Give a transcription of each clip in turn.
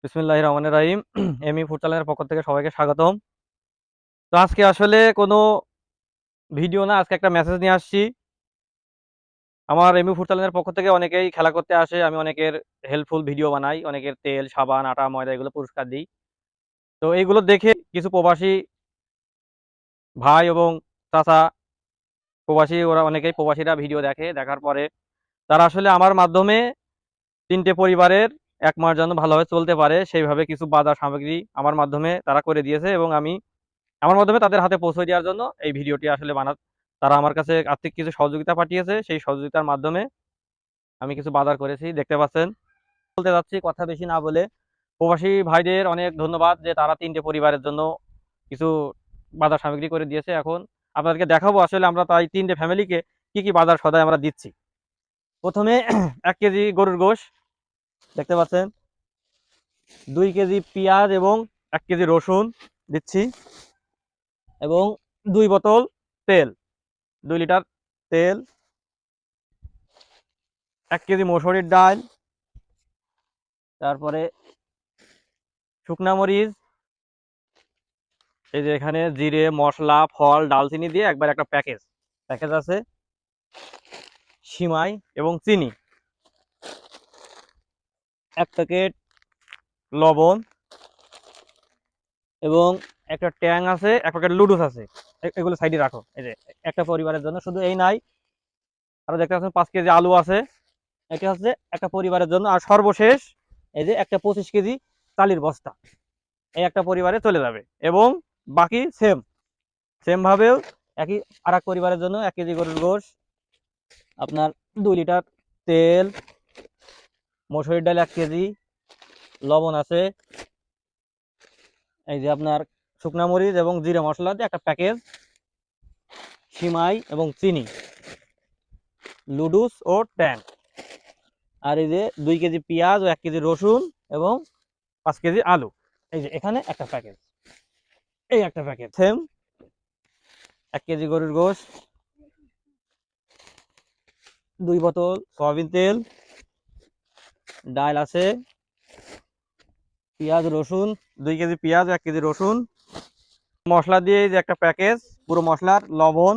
বিসমিল্লাহির রহমানির রহিম। ME food চ্যানেলের পক্ষ থেকে সবাইকে স্বাগতম। তো আজকে আসলে কোনো ভিডিও না, আজকে একটা মেসেজ নিয়ে আসছি। আমার এমই ফুড চ্যানেলের পক্ষ থেকে অনেকেই খেলা করতে আসে, আমি অনেকের হেল্পফুল ভিডিও বানাই, অনেকের তেল, সাবান, আটা, ময়দা এগুলো পুরস্কার দিই। তো এইগুলো দেখে কিছু প্রবাসী ভাই এবং চাচা, প্রবাসী ওরা অনেকেই প্রবাসীরা ভিডিও দেখে, দেখার পরে তারা আসলে আমার মাধ্যমে ৩ টে পরিবারের ১ মাস যেন ভালোভাবে চলতে পারে সেইভাবে কিছু বাজার সামগ্রী আমার মাধ্যমে তারা করে দিয়েছে এবং আমি আমার মাধ্যমে তাদের হাতে পৌঁছে দেওয়ার জন্য এই ভিডিওটি আসলে তারা আমার কাছে আর্থিক কিছু সহযোগিতা পাঠিয়েছে। সেই সহযোগিতার মাধ্যমে আমি কিছু বাজার করেছি, দেখতে পাচ্ছেন। বলতে যাচ্ছি কথা বেশি না বলে, প্রবাসী ভাইদের অনেক ধন্যবাদ যে তারা ৩ টে পরিবারের জন্য কিছু বাজার সামগ্রী করে দিয়েছে। এখন আপনাদেরকে দেখাবো আসলে আমরা তাই ৩ টে ফ্যামিলিকে কি কি বাজার সদাই আমরা দিচ্ছি। প্রথমে ১ কেজি গরুর গোশ দেখতে পাচ্ছেন, ২ কেজি পেঁয়াজ এবং ১ কেজি রসুন দিচ্ছি, এবং ২ বোতল তেল, ২ লিটার তেল, ১ কেজি মসুরির ডাল, তারপরে শুকনা মরিচ, এই যে এখানে জিরে, মশলা, ফল, ডালচিনি দিয়ে একবার একটা প্যাকেজ প্যাকেজ আছে, সিমাই এবং চিনি, ১ প্যাকেট লবণ, এবং একটা ট্যাং আছে, ১ প্যাকেট লুডুস আছে। এগুলো সাইডে রাখো। এই যে একটা পরিবারের জন্য, শুধু এই নাই, আরো দেখতে পাচ্ছেন ৫ কেজি আলু আছে, এটা হচ্ছে একটা পরিবারের জন্য। আর সর্বশেষ এই যে একটা ২৫ কেজি চালের বস্তা, এই একটা পরিবারে চলে যাবে। এবং বাকি সেম ভাবেও একই আর এক পরিবারের জন্য ১ কেজি গরুর গোশ, আপনার ২ লিটার তেল, মসুরির ডাল ১ কেজি, লবণ আছে, এই যে আপনার শুকনা মরিচ এবং জিরে মশলা দিয়ে একটা প্যাকেজ, সিমাই এবং চিনি, লুডুস ও ট্যাং, আর এই যে ২ কেজি পেঁয়াজ ও ১ কেজি রসুন এবং ৫ কেজি আলু। এই যে এখানে একটা প্যাকেজ, এই একটা প্যাকেজ সেম ১ কেজি গরুর গোশ, ২ বোতল সয়াবিন তেল, ডাল আছে, পেঁয়াজ রসুন, ২ কেজি পেঁয়াজ, ১ কেজি রসুন, মশলা দিয়ে এই যে একটা প্যাকেজ, পুরো মশলার লবণ,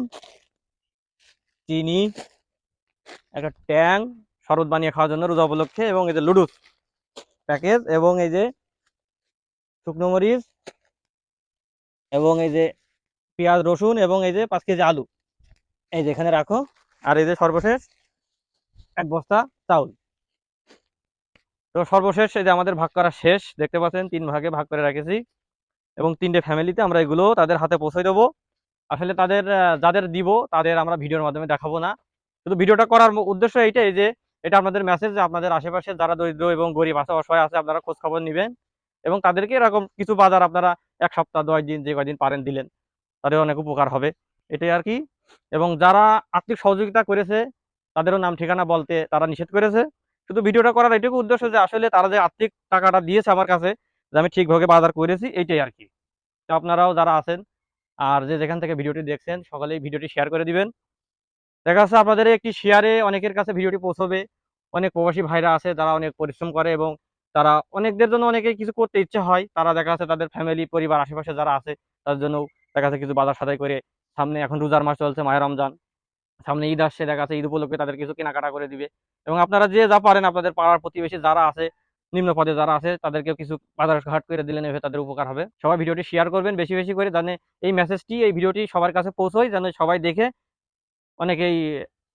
চিনি, একটা ট্যাং শরবত বানিয়ে খাওয়ার জন্য রোজা উপলক্ষে, এবং এই যে লুডুস প্যাকেজ, এবং এই যে শুকনো মরিচ, এবং এই যে পেঁয়াজ রসুন, এবং এই যে ৫ কেজি আলু, এই যে এখানে রাখো। আর এই যে সর্বশেষ ১ বস্তা চাউল। তো সর্বশেষ এই যে আমাদের ভাগ করা শেষ, দেখতে পাচ্ছেন ৩ ভাগে ভাগ করে রেখেছি, এবং ৩ টে ফ্যামিলিতে আমরা এগুলো তাদের হাতে পৌঁছে দেবো। আসলে তাদের যাদের দিব তাদের আমরা ভিডিওর মাধ্যমে দেখাবো না, শুধু ভিডিওটা করার উদ্দেশ্য এইটাই যে এটা আপনাদের মেসেজ যে আপনাদের আশেপাশে যারা দরিদ্র এবং গরিব আছে, অসহায় আছে, আপনারা খোঁজ খবর নেবেন এবং তাদেরকে এরকম কিছু বাজার আপনারা ১ সপ্তাহ ১০ দিন যে কয়দিন পারেন দিলেন, তাদের অনেক উপকার হবে, এটাই আর কি। এবং যারা আর্থিক সহযোগিতা করেছে তাদেরও নাম ঠিকানা বলতে তারা নিষেধ করেছে। শুধু ভিডিওটা করার এটুকু উদ্দেশ্য যে আসলে তারা যে আর্থিক টাকাটা দিয়েছে আমার কাছে, যে আমি ঠিকভাবে বাজার করেছি, এইটাই আর কি। তো আপনারাও যারা আছেন আর যে যেখান থেকে ভিডিওটি দেখছেন, সকলেই ভিডিওটি শেয়ার করে দিবেন। দেখা যাচ্ছে আপনাদের একটি শেয়ারে অনেকের কাছে ভিডিওটি পৌঁছবে। অনেক প্রবাসী ভাইরা আছে যারা অনেক পরিশ্রম করে, এবং তারা অনেকদের জন্য অনেকেই কিছু করতে ইচ্ছে হয়, তারা দেখা যাচ্ছে তাদের ফ্যামিলি পরিবার আশেপাশে যারা আছে তাদের জন্য দেখা যাচ্ছে কিছু বাজার সদাই করে, সামনে এখন রোজার মাস চলছে, মাহে রমজান, সামনে ঈদ আসছে, দেখা যাচ্ছে ঈদ উপলক্ষে তাদের কিছু কেনাকাটা করে দিবে। এবং আপনারা যে যা পারেন আপনাদের পাড়ার প্রতিবেশী যারা আছে, নিম্ন পদে যারা আছে, তাদেরকেও কিছু বাজার ঘাট করে দিলেন, এভাবে তাদের উপকার হবে। সবাই ভিডিওটি শেয়ার করবেন বেশি বেশি করে, জানে এই মেসেজটি, এই ভিডিওটি সবার কাছে পৌঁছয়, যেন সবাই দেখে অনেকেই,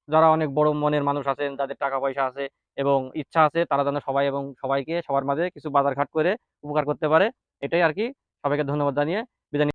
যারা অনেক বড় মনের মানুষ আছেন, যাদের টাকা পয়সা আছে এবং ইচ্ছা আছে, তারা যেন সবাই এবং সবাইকে সবার মাঝে কিছু বাজার ঘাট করে উপকার করতে পারে, এটাই আর কি। সবাইকে ধন্যবাদ জানিয়ে